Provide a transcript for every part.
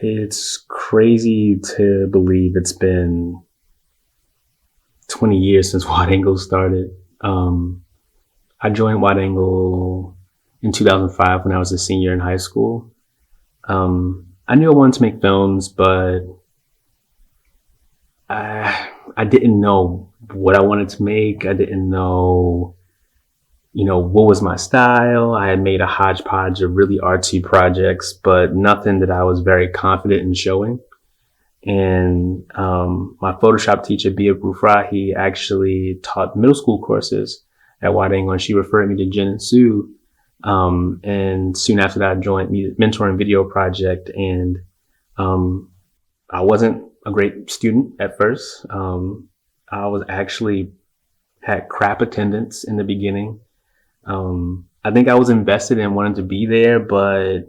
It's crazy to believe it's been 20 years since Wide Angle started. I joined Wide Angle in 2005 when I was a senior in high school. I knew I wanted to make films, but I didn't know what I wanted to make. I didn't know, what was my style. I had made a hodgepodge of really artsy projects, but nothing that I was very confident in showing. And my Photoshop teacher, Bia Brufra, he actually taught middle school courses at Wide Angle, and she referred me to Jen and Sue. And soon after that, I joined Mentoring Video Project, and I wasn't a great student at first. I was actually had crap attendance in the beginning. I think I was invested and wanted to be there, but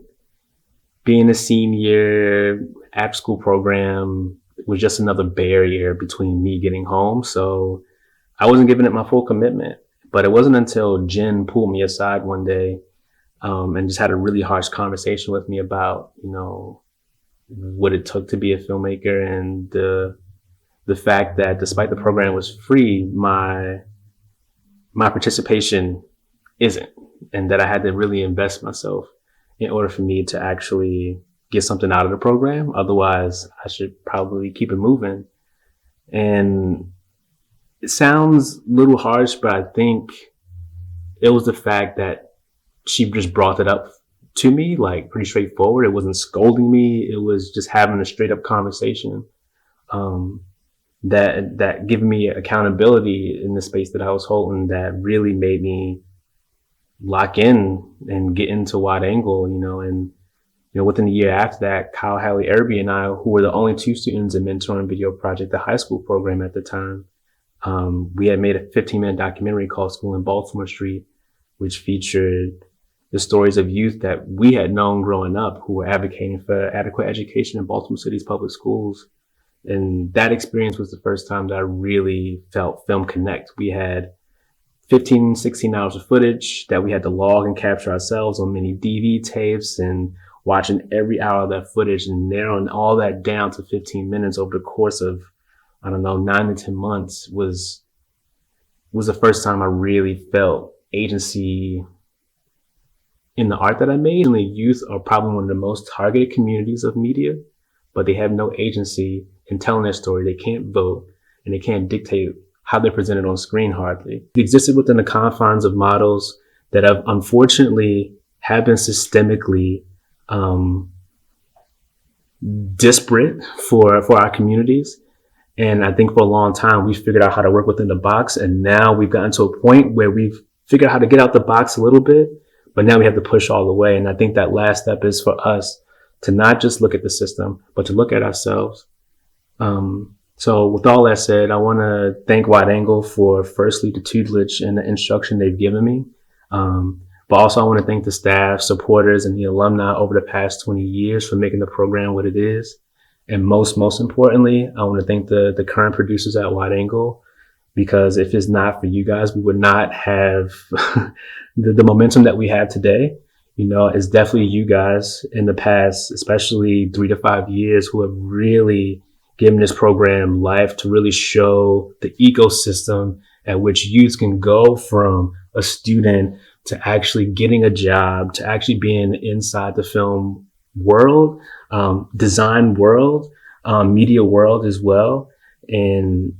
being a senior, after school program was just another barrier between me getting home. So I wasn't giving it my full commitment. But it wasn't until Jen pulled me aside one day and just had a really harsh conversation with me about, what it took to be a filmmaker, and the fact that despite the program was free, my participation isn't, and that I had to really invest myself in order for me to actually get something out of the program. Otherwise, I should probably keep it moving. And it sounds a little harsh, but I think it was the fact that she just brought it up to me, like pretty straightforward. It wasn't scolding me. It was just having a straight up conversation that gave me accountability in the space that I was holding, that really made me lock in and get into Wide Angle, and within a year after that, Kyle Hallie Irby and I, who were the only two students in Mentoring Video Project, the high school program at the time, we had made a 15-minute documentary called School in Baltimore Street, which featured the stories of youth that we had known growing up who were advocating for adequate education in Baltimore City's public schools. And that experience was the first time that I really felt film connect. We had 15, 16 hours of footage that we had to log and capture ourselves on mini DV tapes, and watching every hour of that footage and narrowing all that down to 15 minutes over the course of, 9 to 10 months was the first time I really felt agency in the art that I made. And the youth are probably one of the most targeted communities of media, but they have no agency in telling their story. They can't vote, and they can't dictate how they're presented on screen hardly. It existed within the confines of models that have unfortunately have been systemically disparate for our communities. And I think for a long time, we figured out how to work within the box. And now we've gotten to a point where we've figured out how to get out the box a little bit, but now we have to push all the way. And I think that last step is for us to not just look at the system, but to look at ourselves. So with all that said, I want to thank Wide Angle for firstly the tutelage and the instruction they've given me. But also I want to thank the staff, supporters, and the alumni over the past 20 years for making the program what it is. And most importantly, I want to thank the current producers at Wide Angle, because if it's not for you guys, we would not have the momentum that we have today. It's definitely you guys in the past, especially 3 to 5 years, who have really given this program life, to really show the ecosystem at which youth can go from a student to actually getting a job, to actually being inside the film world, design world, media world as well. And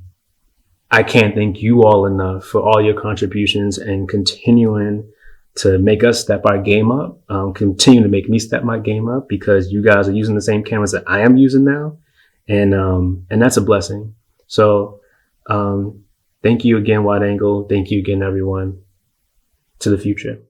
I can't thank you all enough for all your contributions and continuing to make us step our game up, continue to make me step my game up, because you guys are using the same cameras that I am using now. And that's a blessing. So, thank you again, Wide Angle. Thank you again, everyone. To the future.